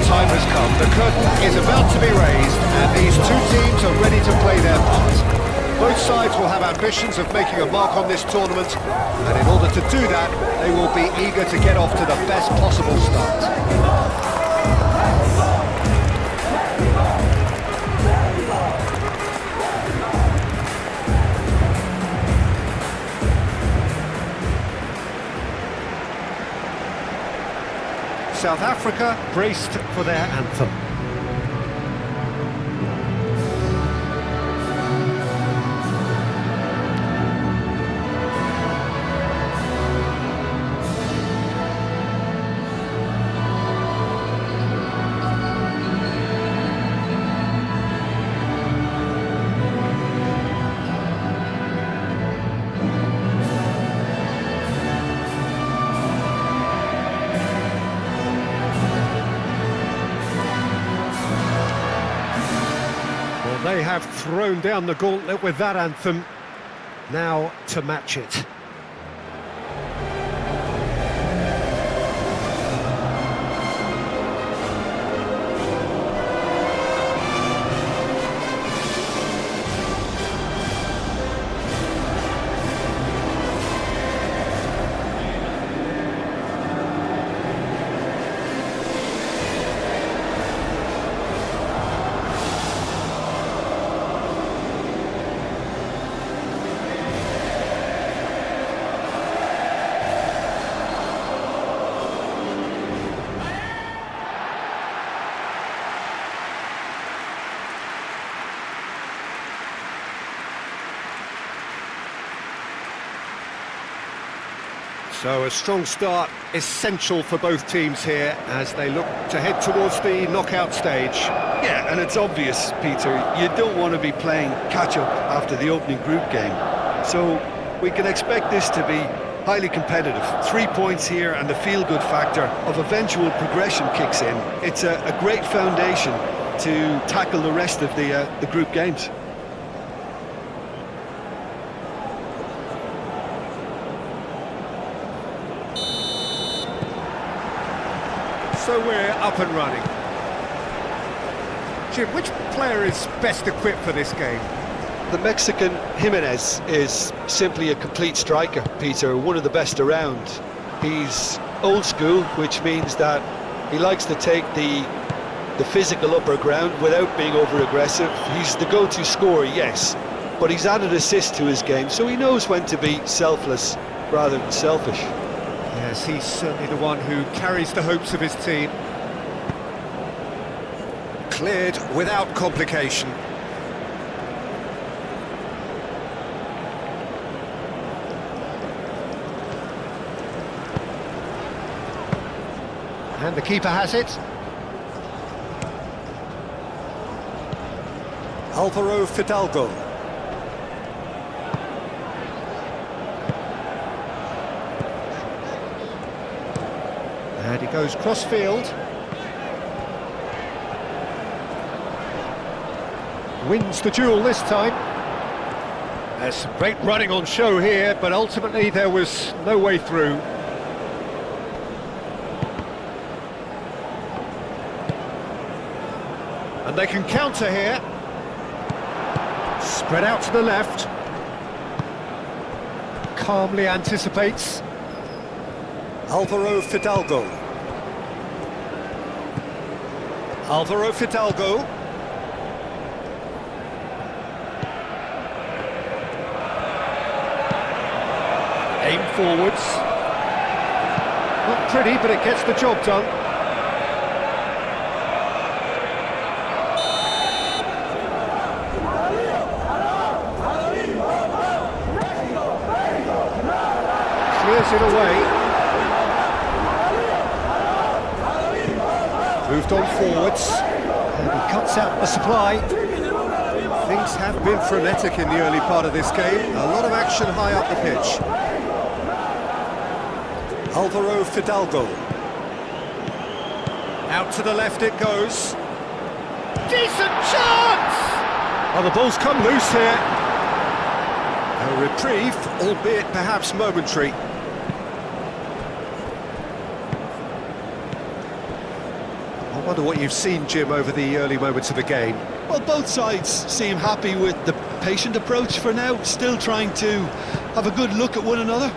time has come. The curtain is about to be raised, and these two teams are ready to play their part. Both sides will have ambitions of making a mark on this tournament, and in order to do that, they will be eager to get off to the best possible start. South Africa braced for their anthem. They have thrown down the gauntlet with that anthem. Now to match it. So a strong start, essential for both teams here as they look to head towards the knockout stage. Yeah, and it's obvious, Peter, you don't want to be playing catch-up after the opening group game. So we can expect this to be highly competitive. 3 points here and the feel-good factor of eventual progression kicks in. It's a great foundation to tackle the rest of the group games. So we're up and running. Jim, which player is best equipped for this game? The Mexican Jimenez is simply a complete striker, Peter, one of the best around. He's old school, which means that he likes to take the physical upper ground without being over-aggressive. He's the go-to scorer, yes, but he's added assist to his game, so he knows when to be selfless rather than selfish. Yes, he's certainly the one who carries the hopes of his team. Cleared without complication. And the keeper has it. Alvaro Fidalgo. And he goes cross-field. Wins the duel this time. There's some great running on show here, but ultimately there was no way through. And they can counter here. Spread out to the left. Calmly anticipates. Alvaro Fidalgo. Alvaro Fidalgo. Aim forwards. Not pretty, but it gets the job done. Clears it away. Moved on forwards, and he cuts out the supply. Things have been frenetic in the early part of this game. A lot of action high up the pitch. Alvaro Fidalgo. Out to the left it goes. Decent chance! Oh, the ball's come loose here. A reprieve, albeit perhaps momentary. Wonder what you've seen, Jim, over the early moments of the game. Well, both sides seem happy with the patient approach for now, still trying to have a good look at one another.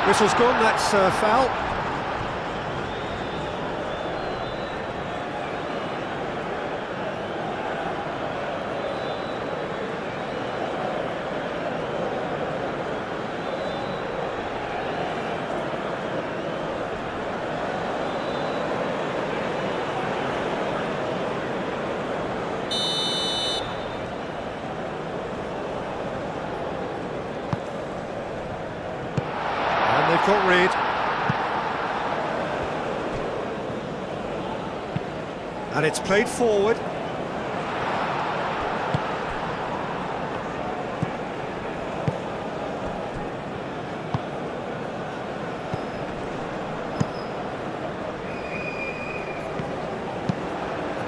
Whistle's gone, that's foul. They've got rid. And it's played forward.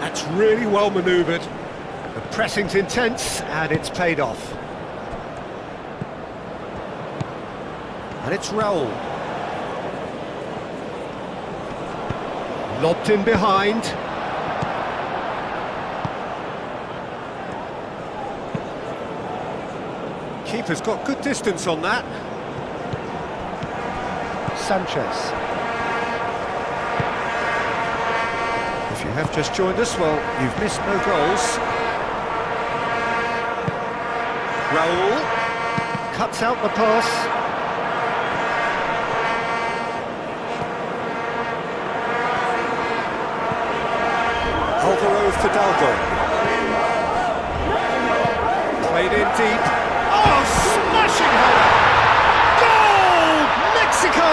That's really well manoeuvred. The pressing's intense and it's paid off. And it's Raul. Lobbed in behind. Keeper's got good distance on that. Sanchez. If you have just joined us, well, you've missed no goals. Raul cuts out the pass. Fidalgo. Played in deep. Oh, smashing header! Goal! Mexico!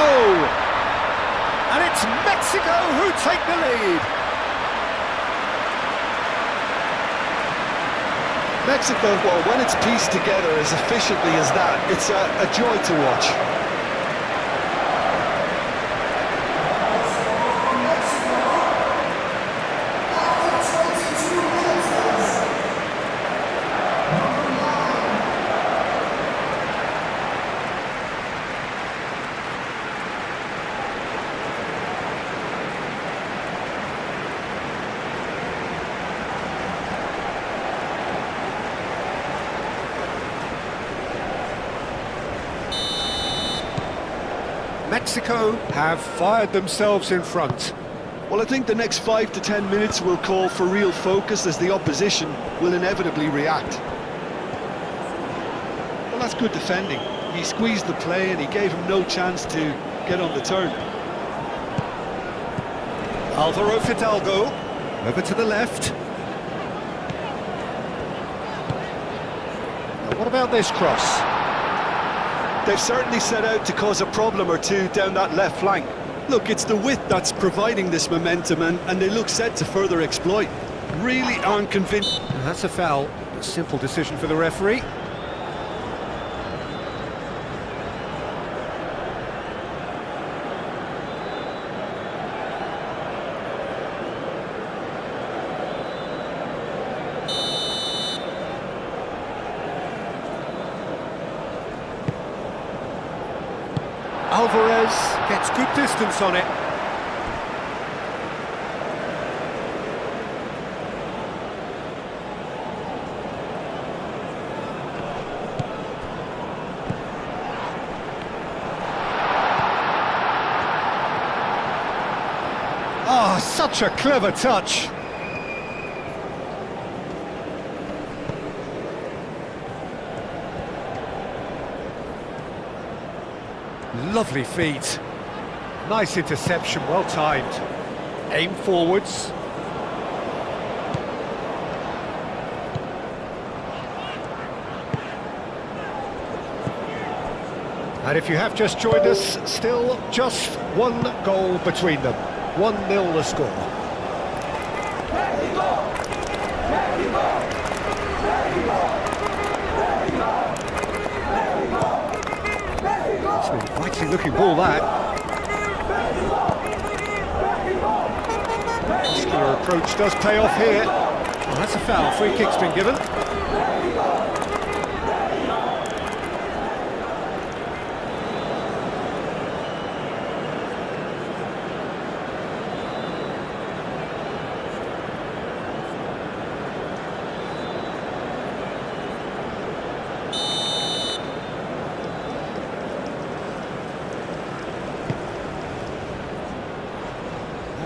And it's Mexico who take the lead. Mexico, well, when it's pieced together as efficiently as that, it's a joy to watch. Mexico have fired themselves in front. Well, I think the next 5 to 10 minutes will call for real focus as the opposition will inevitably react. Well, that's good defending. He squeezed the play and he gave him no chance to get on the turn. Alvaro Fidalgo, over to the left. Now what about this cross? They've certainly set out to cause a problem or two down that left flank. Look, it's the width that's providing this momentum and they look set to further exploit. Really aren't convinced. That's a foul. A simple decision for the referee. Alvarez gets good distance on it. Oh, such a clever touch. Lovely feet. Nice interception, well timed. Aim forwards. And if you have just joined us, still just one goal between them. 1-0 the score. It's an inviting looking ball, that. Muscular approach does pay off here. Well, that's a foul. Free kick's been given.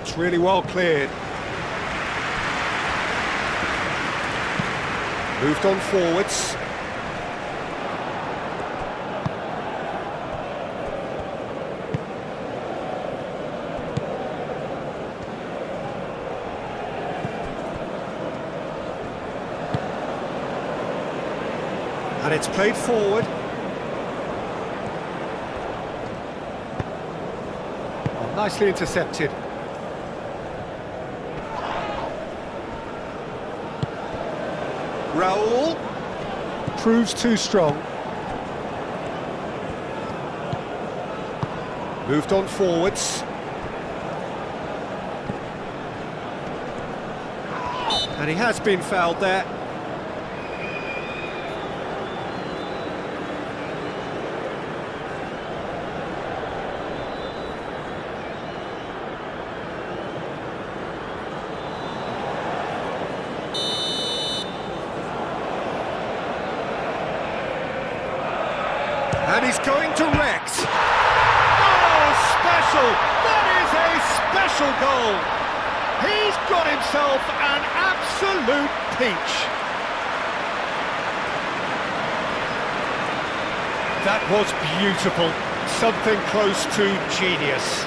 That's really well cleared. Moved on forwards. And it's played forward. Oh, nicely intercepted. Raul proves too strong. Moved on forwards. And he has been fouled there. And he's going direct. Oh, special! That is a special goal! He's got himself an absolute peach. That was beautiful. Something close to genius.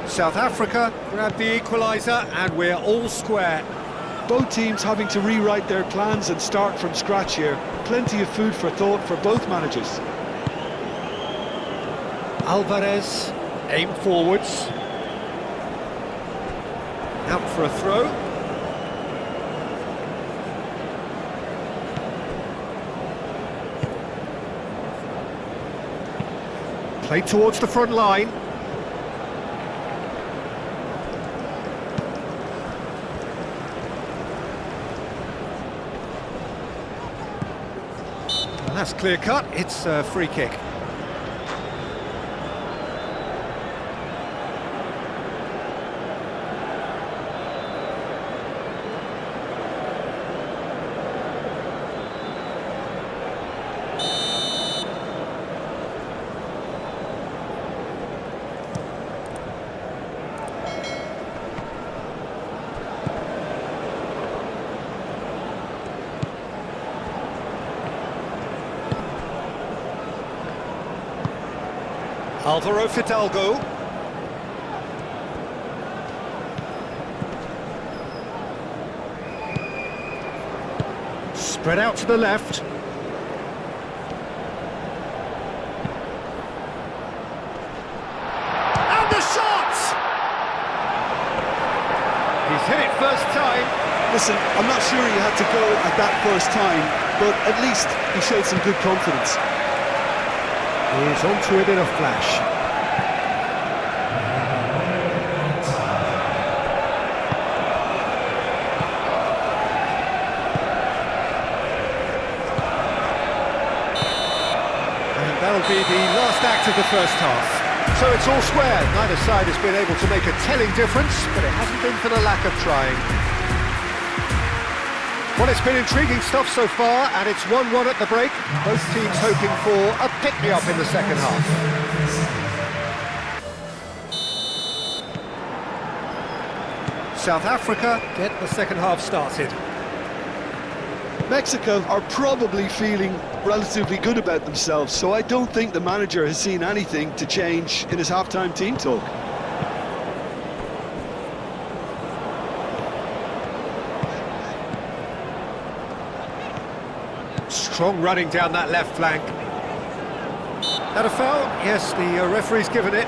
South Africa grabbed the equaliser and we're all square. Both teams having to rewrite their plans and start from scratch here. Plenty of food for thought for both managers. Alvarez, aim forwards. Out for a throw. Play towards the front line. That's clear cut, it's a free kick. Alvaro Fidalgo. Spread out to the left. And the shot! He's hit it first time. Listen, I'm not sure he had to go at that first time, but at least he showed some good confidence. He's onto it in a flash. And that'll be the last act of the first half. So it's all square. Neither side has been able to make a telling difference, but it hasn't been for the lack of trying. Well, it's been intriguing stuff so far, and it's 1-1 at the break. Both teams hoping for a pick-me-up in the second half. South Africa get the second half started. Mexico are probably feeling relatively good about themselves, so I don't think the manager has seen anything to change in his half-time team talk. Strong running down that left flank. That a foul? Yes, the referee's given it.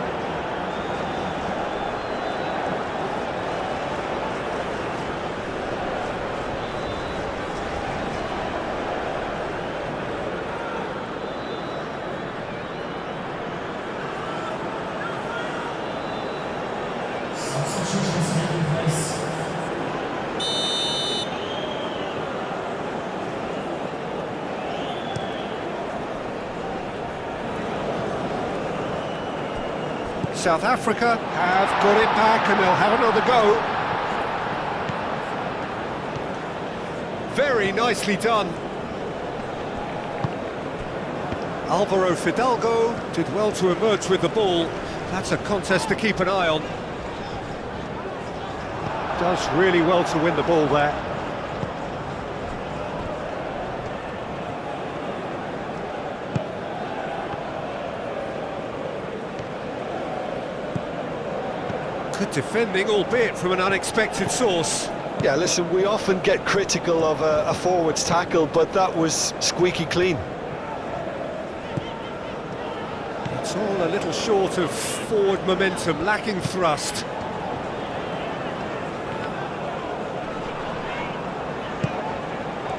South Africa have got it back and they'll have another go. Very nicely done. Alvaro Fidalgo did well to emerge with the ball. That's a contest to keep an eye on. Does really well to win the ball there. Good defending, albeit from an unexpected source. Yeah, listen, we often get critical of a forward's tackle, but that was squeaky clean. It's all a little short of forward momentum, lacking thrust.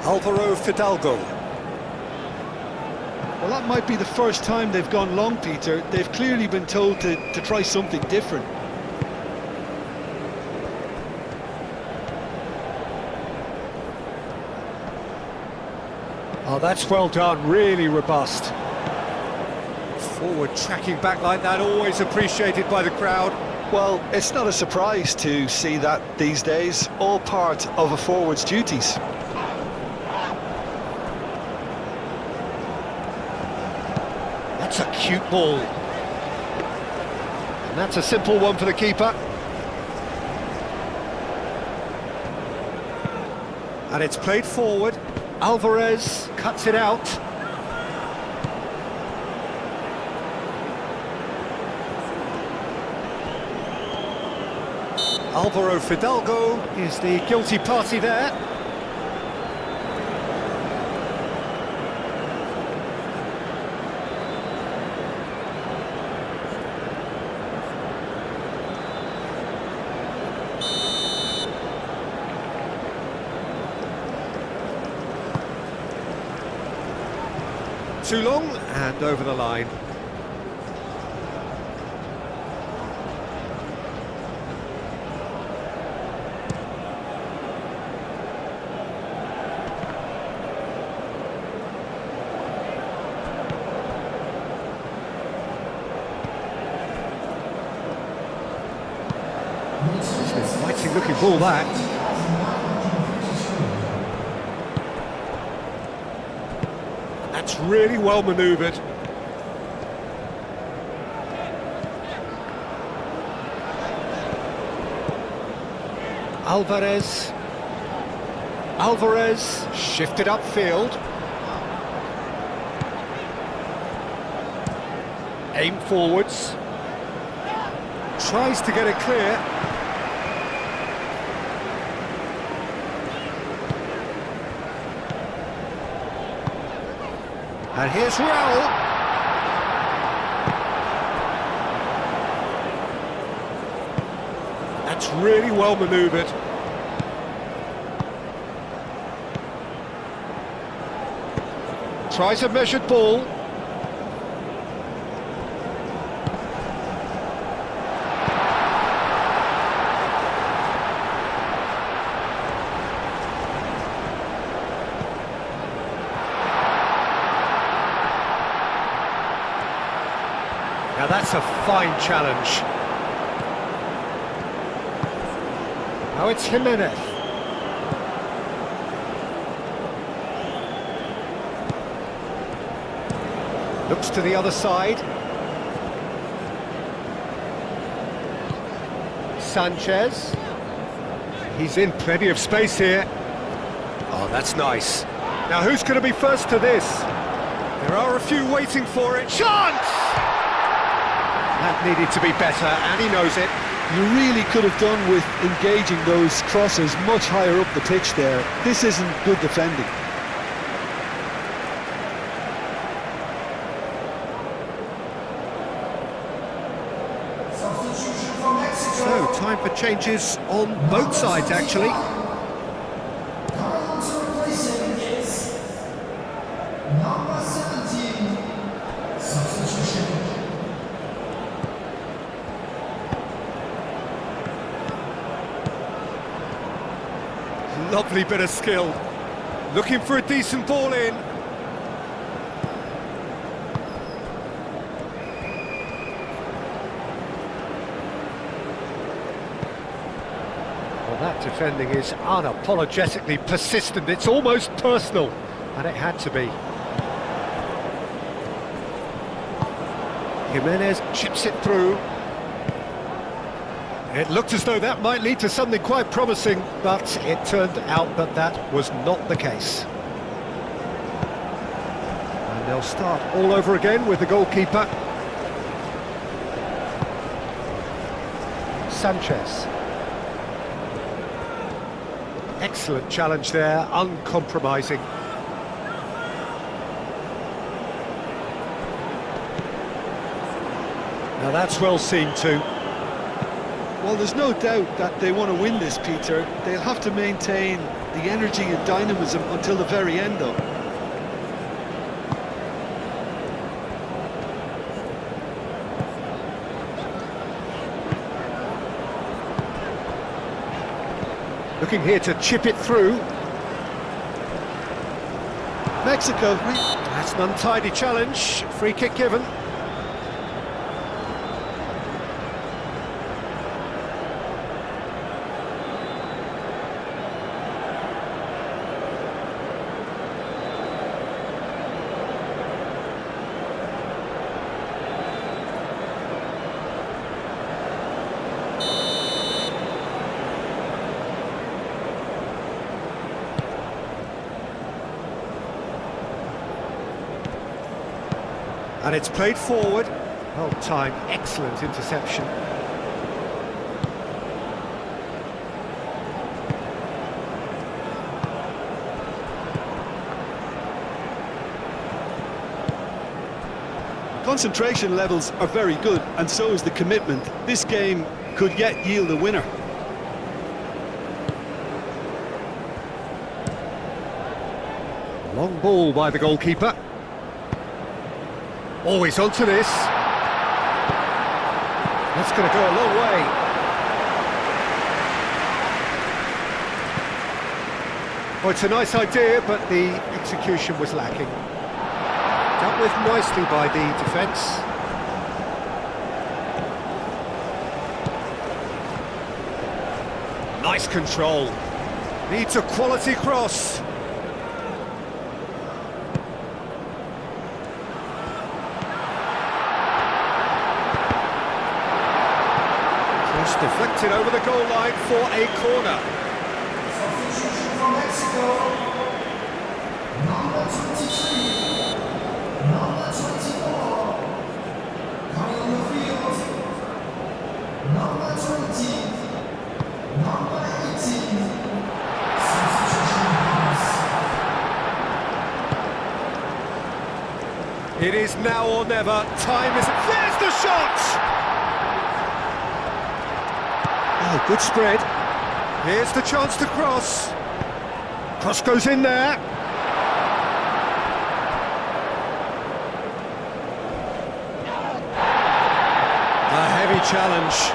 Alvaro Fidalgo. Well, that might be the first time they've gone long, Peter. They've clearly been told to try something different. Oh, that's well done, really robust. Forward tracking back like that, always appreciated by the crowd. Well, it's not a surprise to see that these days, all part of a forward's duties. That's a cute ball. And that's a simple one for the keeper. And it's played forward. Alvarez cuts it out. Alvaro Fidalgo is the guilty party there. Too long, and over the line. It's an exciting looking ball, that. That's really well manoeuvred. Alvarez shifted upfield. Aim forwards. Tries to get it clear. And here's Raul. That's really well manoeuvred. Tries a measured ball. Now that's a fine challenge. Now it's Jimenez. Looks to the other side. Sanchez. He's in plenty of space here. Oh, that's nice. Now who's going to be first to this? There are a few waiting for it. Chance! That needed to be better, and he knows it. You really could have done with engaging those crosses much higher up the pitch there. This isn't good defending. So, time for changes on both sides, actually. Number 17, substitution. Lovely bit of skill. Looking for a decent ball in. Well, that defending is unapologetically persistent. It's almost personal, and it had to be. Jimenez chips it through. It looked as though that might lead to something quite promising, but it turned out that that was not the case. And they'll start all over again with the goalkeeper. Sanchez. Excellent challenge there, uncompromising. Now that's well seen too. Well, there's no doubt that they want to win this, Peter. They'll have to maintain the energy and dynamism until the very end, though. Looking here to chip it through. Mexico. That's an untidy challenge. Free kick given. And it's played forward. Well timed, excellent interception. Concentration levels are very good, and so is the commitment. This game could yet yield a winner. Long ball by the goalkeeper. Always onto this. That's going to go a long way. Well, it's a nice idea, but the execution was lacking. Dealt with nicely by the defence. Nice control. Needs a quality cross. Deflected over the goal line for a corner. Substitution from Mexico. Number 23. Number 24. Coming on the field. Number 20. Number 18. Substitution pass. It is now or never. Time is... There's the shot! Oh, good spread. Here's the chance to cross. Cross goes in there. A heavy challenge.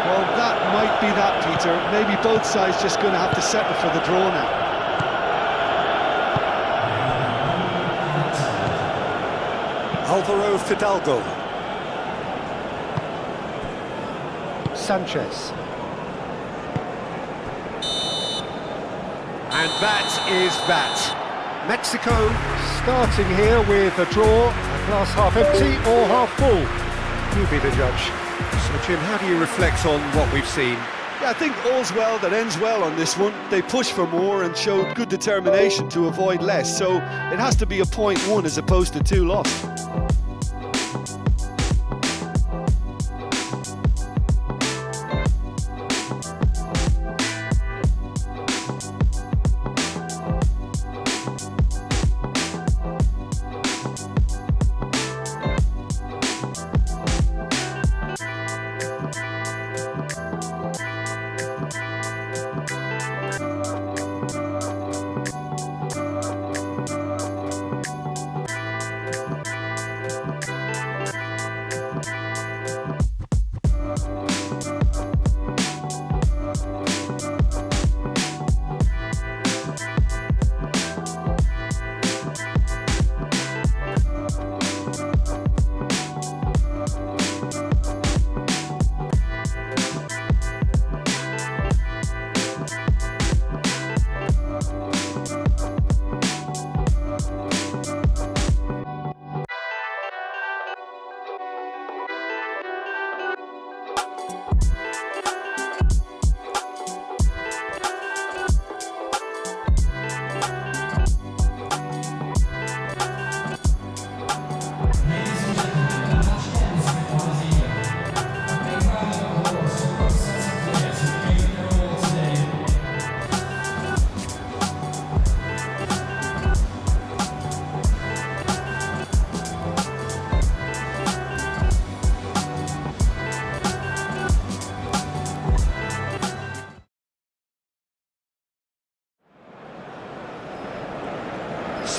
Well, that might be that, Peter. Maybe both sides just going to have to settle for the draw now. Alvaro Fidalgo. Sanchez. And that is that. Mexico starting here with a draw, a glass half empty or half full. You be the judge. So Jim, how do you reflect on what we've seen? Yeah, I think all's well that ends well on this one. They pushed for more and showed good determination to avoid less, so it has to be a 0.1 as opposed to 2 lost.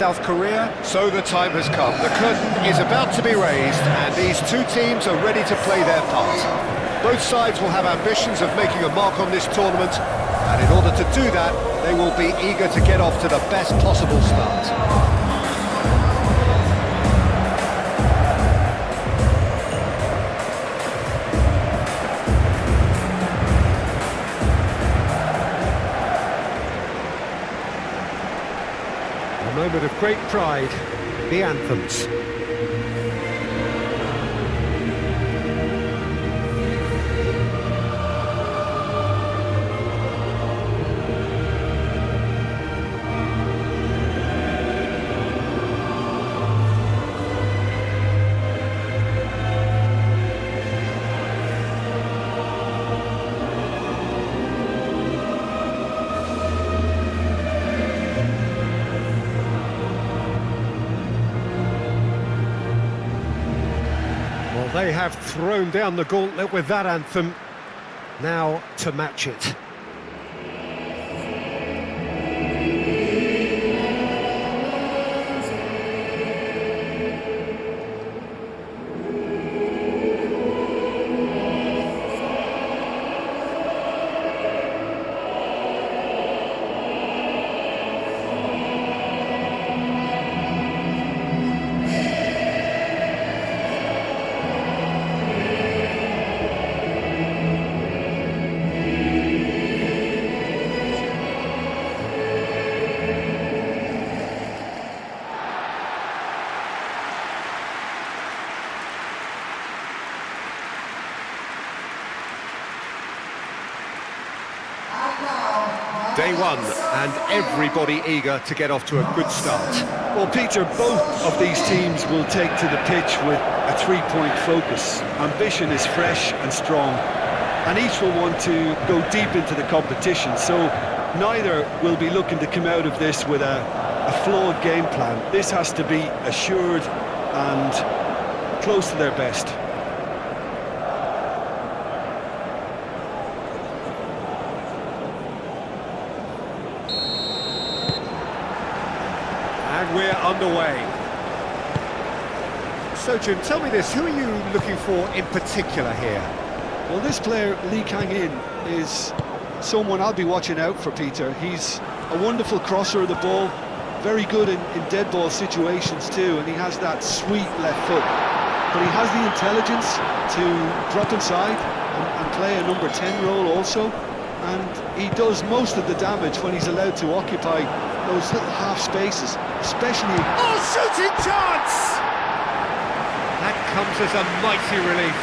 South Korea. So the time has come. The curtain is about to be raised, and these two teams are ready to play their part. Both sides will have ambitions of making a mark on this tournament, and in order to do that, they will be eager to get off to the best possible start. A moment of great pride, the anthems. They have thrown down the gauntlet with that anthem. Now to match it. Day one, and everybody eager to get off to a good start. Well, Peter, both of these teams will take to the pitch with a three-point focus. Ambition is fresh and strong, and each will want to go deep into the competition, so neither will be looking to come out of this with a flawed game plan. This has to be assured and close to their best. And we're underway. So, Jim, tell me this, who are you looking for in particular here? Well, this player, Lee Kang-in, is someone I'll be watching out for, Peter. He's a wonderful crosser of the ball, very good in dead ball situations too, and he has that sweet left foot. But he has the intelligence to drop inside and play a number 10 role also, and he does most of the damage when he's allowed to occupy those little half spaces, especially... Oh, shooting chance! That comes as a mighty relief.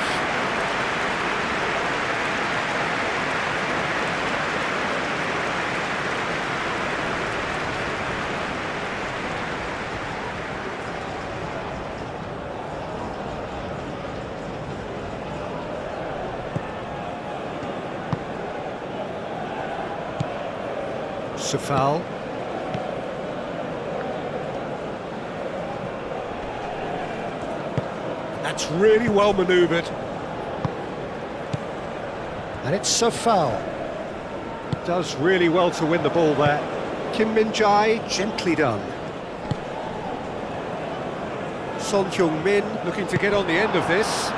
Safal. That's really well manoeuvred. And it's Safal. Does really well to win the ball there. Kim Min-jae, gently done. Son Heung-min looking to get on the end of this.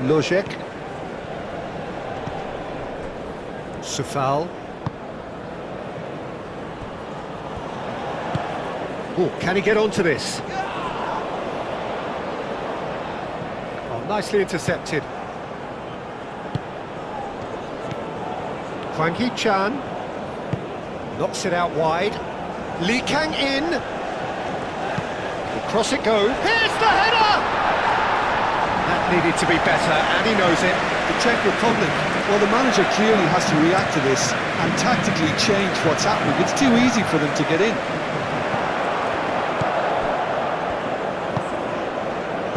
Lojek. Safal. Oh, can he get onto this? Oh, nicely intercepted. Hwang Hee-chan knocks it out wide. Lee Kang-in. Across it goes. Here's the header! That needed to be better, and he knows it. The Czech Republic, well, the manager clearly has to react to this and tactically change what's happening. It's too easy for them to get in.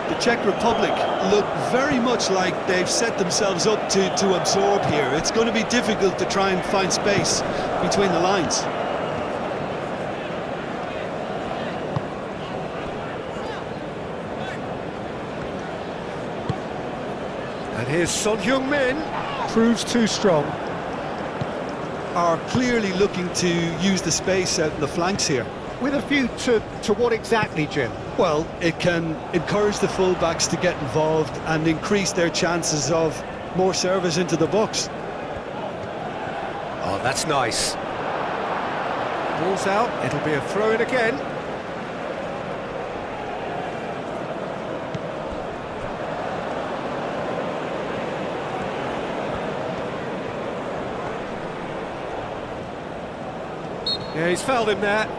The Czech Republic look very much like they've set themselves up to absorb here. It's going to be difficult to try and find space between the lines. And here's Son Heung-min. Proves too strong. Are clearly looking to use the space out in the flanks here. With a view to what exactly, Jim? Well, it can encourage the fullbacks to get involved and increase their chances of more service into the box. Oh, that's nice. Ball's out, it'll be a throw-in again. Yeah, he's fouled him there.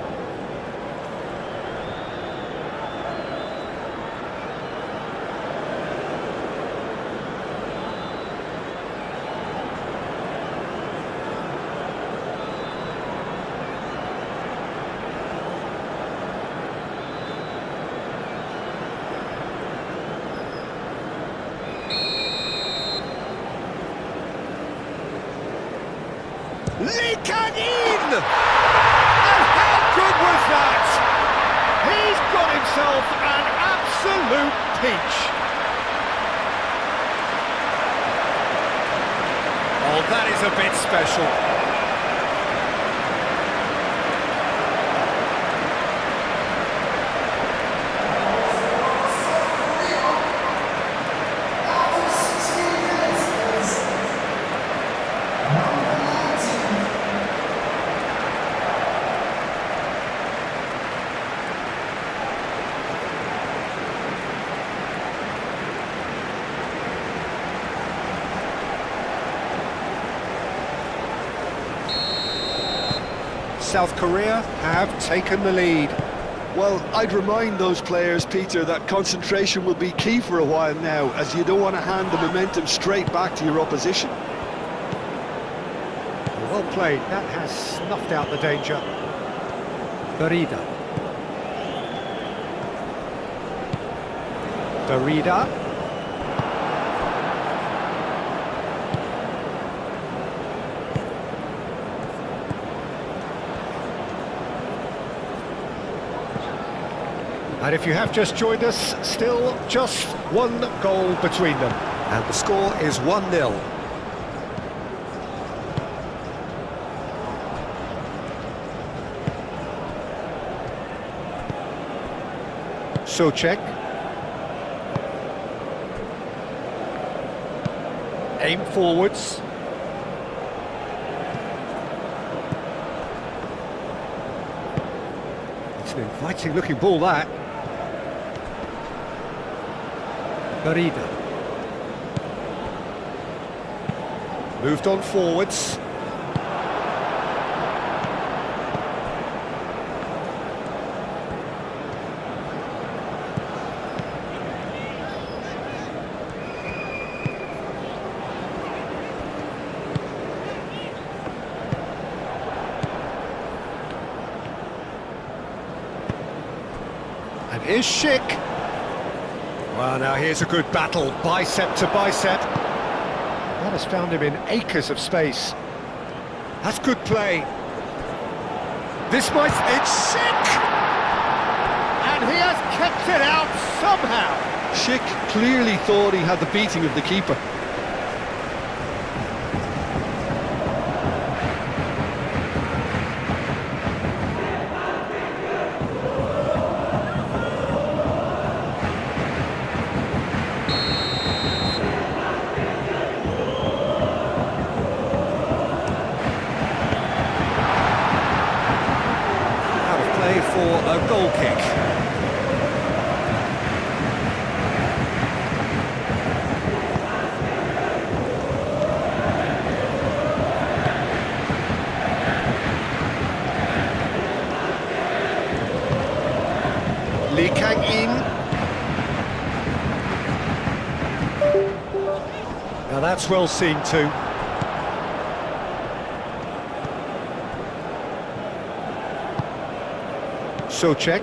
Lee Kang-in! And how good was that? He's got himself an absolute peach. Oh, that is a bit special. South Korea have taken the lead. Well, I'd remind those players, Peter, that concentration will be key for a while now, as you don't want to hand the momentum straight back to your opposition. Well played, that has snuffed out the danger. Darida. And if you have just joined us, still just one goal between them. And the score is 1-0. Socek. Aim forwards. It's an inviting looking ball, that. Darida. Moved on forwards. And here's Schick. Well, now here's a good battle, bicep to bicep. That has found him in acres of space. That's good play. This might... It's Schick! And he has kept it out somehow. Schick clearly thought he had the beating of the keeper. For a goal kick. Lee Kang-in. Now that's well seen too. Socek.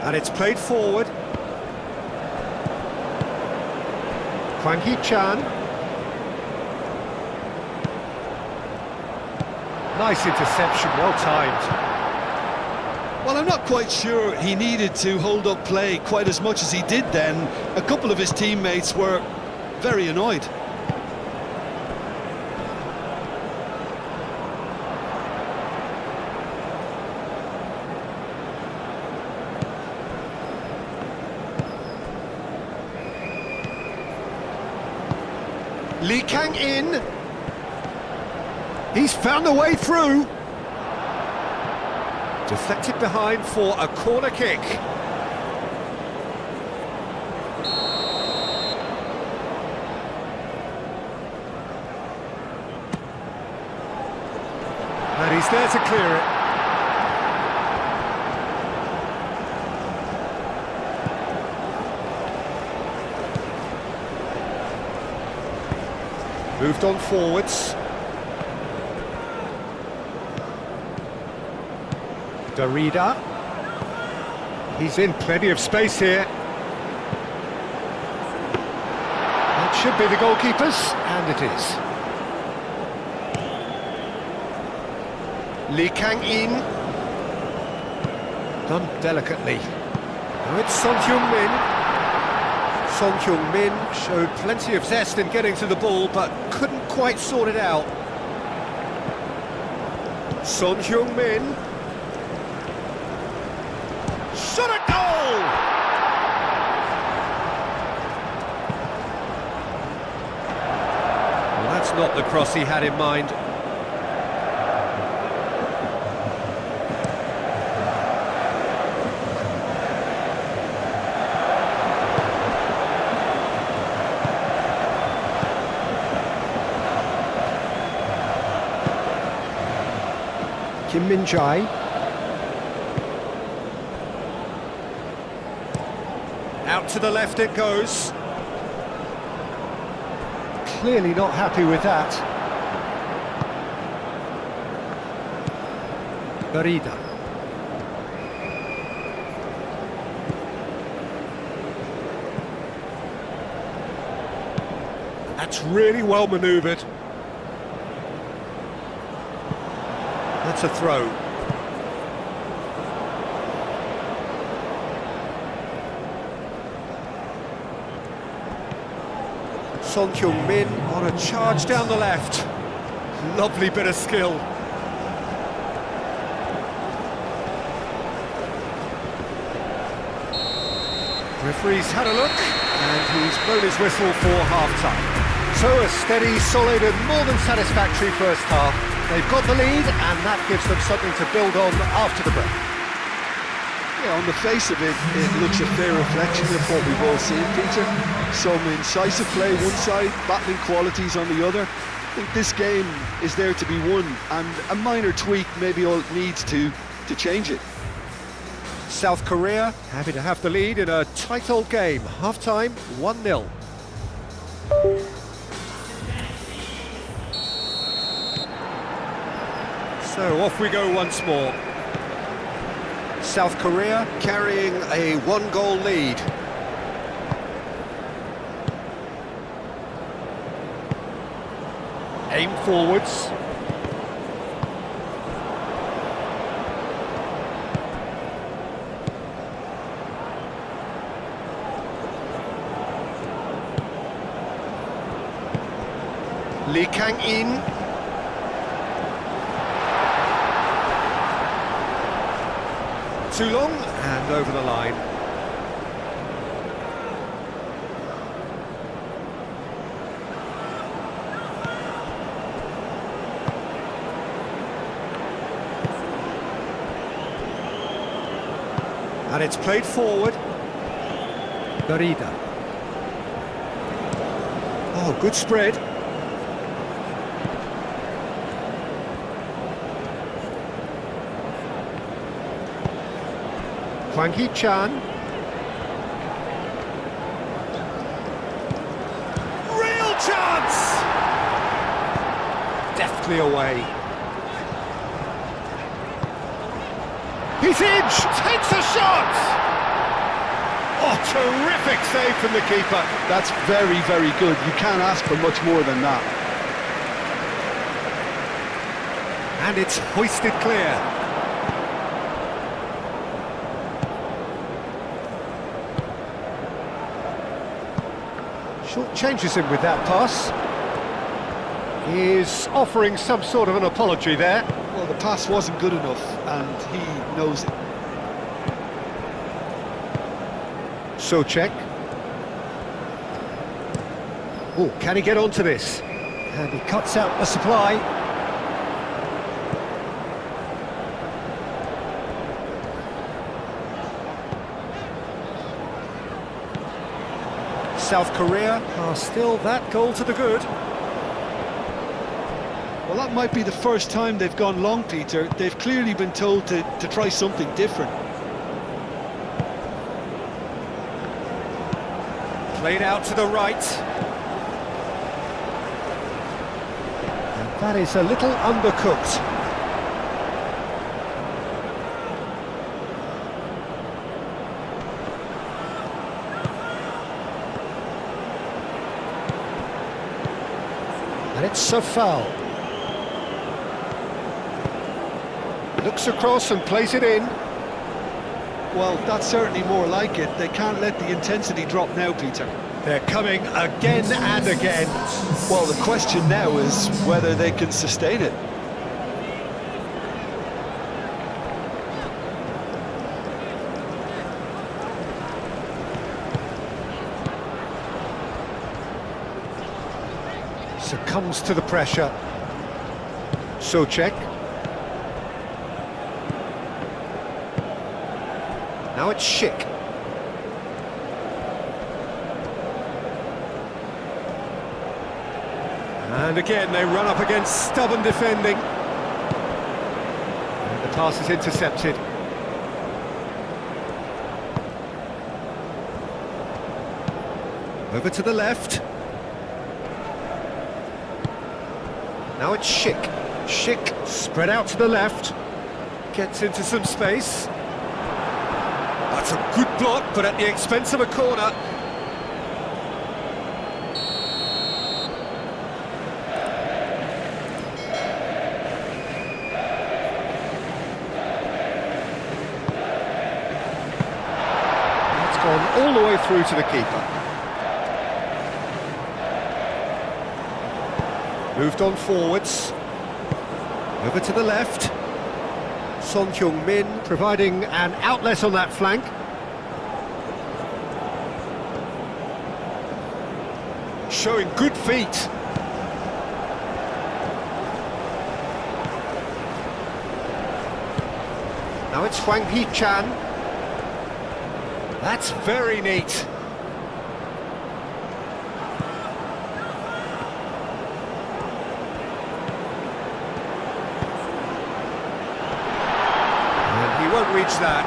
And it's played forward. Hwang Hee-chan. Nice interception, well timed. Well, I'm not quite sure he needed to hold up play quite as much as he did then. A couple of his teammates were very annoyed. Lee Kang in. He's found a way through. Deflected behind for a corner kick. And he's there to clear it. Moved on forwards. Darida. He's in plenty of space here. That should be the goalkeeper's, and it is. Lee Kang in. Done delicately. Now it's Son Heung-min. Son Heung-min showed plenty of zest in getting to the ball, but couldn't quite sort it out. Son Heung-min. Shot at goal! Well, that's not the cross he had in mind. Kim Min-jae. Out to the left it goes. Clearly not happy with that. Darida. That's really well manoeuvred. That's a throw. Son Heung-min on a charge down the left. Lovely bit of skill. Referee's had a look, and he's blown his whistle for half-time. So a steady, solid and more than satisfactory first half. They've got the lead, and that gives them something to build on after the break. Yeah, on the face of it, it looks a fair reflection of what we've all seen, Peter. Some incisive play one side, battling qualities on the other. I think this game is there to be won, and a minor tweak maybe all it needs to change it. South Korea happy to have the lead in a tight old game. Half-time, 1-0. So off we go once more. South Korea carrying a one-goal lead. Aim forwards. Lee Kang-in. Too long, and over the line. And it's played forward. Darida. Oh, good spread. Hwang Hee-chan. Real chance! Deftly away. He's in! Takes a shot! Oh, terrific save from the keeper. That's very, very good. You can't ask for much more than that. And it's hoisted clear. Short changes him with that pass. He's offering some sort of an apology there. Well, the pass wasn't good enough, and he knows it. Socek. Oh, can he get onto this? And he cuts out the supply. South Korea are still that goal to the good. Well, that might be the first time they've gone long, Peter. They've clearly been told to try something different. Played out to the right. And that is a little undercooked. And it's a foul. Looks across and plays it in. Well, that's certainly more like it. They can't let the intensity drop now, Peter. They're coming again and again. Well, the question now is whether they can sustain it. Succumbs to the pressure. Socek. Now it's Schick. And again they run up against stubborn defending. And the pass is intercepted. Over to the left. Now it's Schick. Schick spread out to the left. Gets into some space. That's a good block, but at the expense of a corner. It's gone all the way through to the keeper. Moved on forwards. Over to the left. Son Heung-min providing an outlet on that flank. Showing good feet. Now it's Hwang Hee-chan. That's very neat. He won't reach that.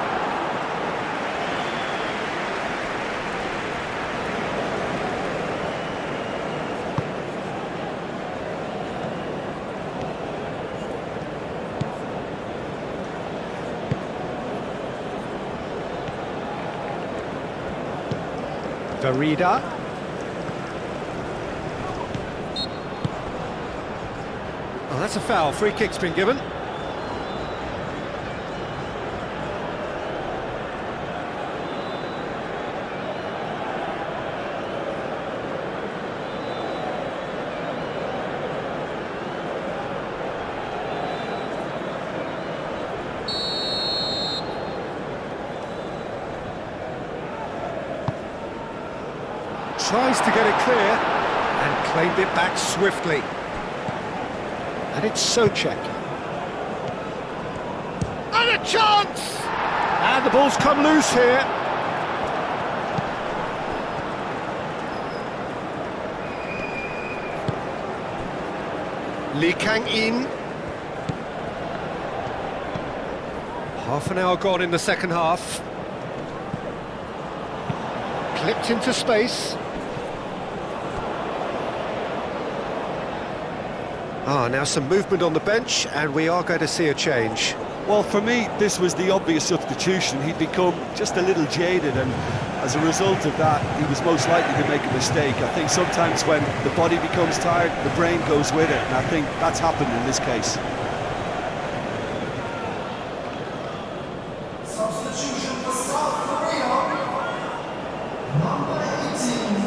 Verida. Oh, that's a foul. Free kick's been given. Tries to get it clear and claimed it back swiftly. And it's Socek. And a chance! And the ball's come loose here. Lee Kang-in. Half an hour gone in the second half. Clipped into space. Now some movement on the bench, and we are going to see a change. Well, for me, this was the obvious substitution. He'd become just a little jaded, and as a result of that, he was most likely to make a mistake. I think sometimes when the body becomes tired, the brain goes with it, and I think that's happened in this case. Substitution for South Korea. Number 18.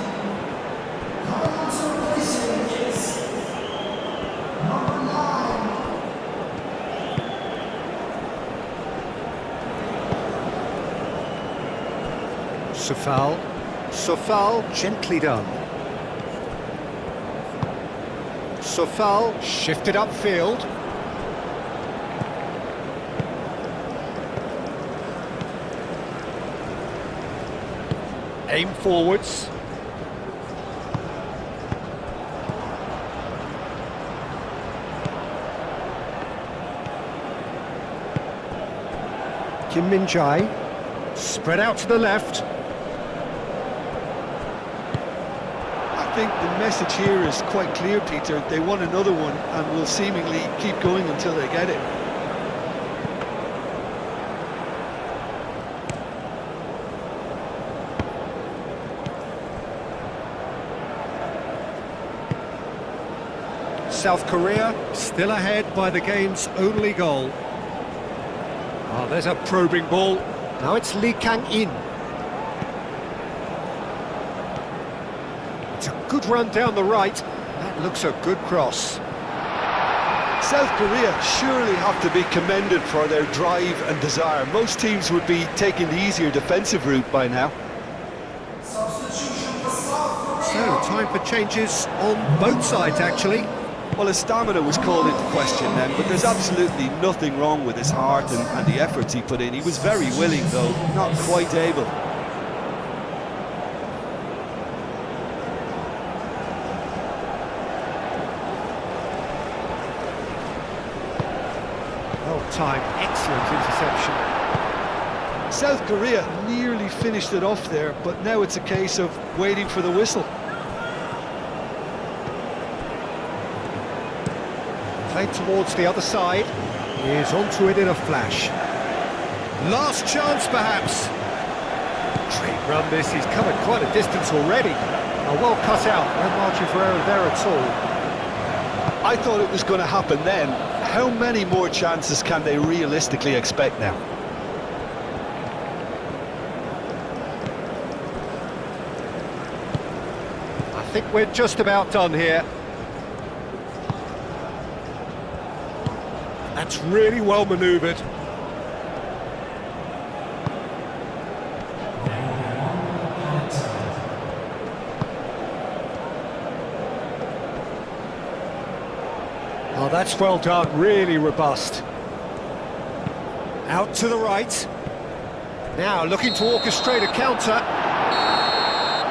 Sofal. Sofal, gently done. Sofal, shifted upfield. Aim forwards. Kim Min-jae, spread out to the left. I think the message here is quite clear, Peter. They want another one and will seemingly keep going until they get it. South Korea still ahead by the game's only goal. Oh, there's a probing ball. Now it's Lee Kang-in. It's a good run down the right. That looks a good cross. South Korea surely have to be commended for their drive and desire. Most teams would be taking the easier defensive route by now. Substitution for South Korea. So, time for changes on both sides, actually. Well, his stamina was called into question then, but there's absolutely nothing wrong with his heart and the efforts he put in. He was very willing, though, not quite able. Well timed, excellent interception. South Korea nearly finished it off there, but now it's a case of waiting for the whistle. Played towards the other side. He is onto it in a flash. Last chance, perhaps. Great run this. He's covered quite a distance already. Well cut out. No margin for error there at all. I thought it was going to happen then. How many more chances can they realistically expect now? I think we're just about done here. That's really well manoeuvred. Oh, that's well done, really robust. Out to the right. Now looking to orchestrate a counter.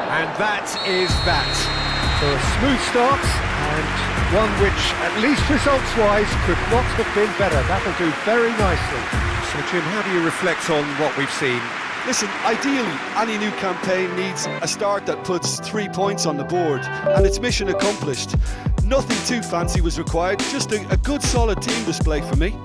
And that is that. So a smooth start, and one which, at least results-wise, could not have been better. That'll do very nicely. So Jim, how do you reflect on what we've seen? Listen, ideally, any new campaign needs a start that puts 3 points on the board, and it's mission accomplished. Nothing too fancy was required, just a good solid team display for me.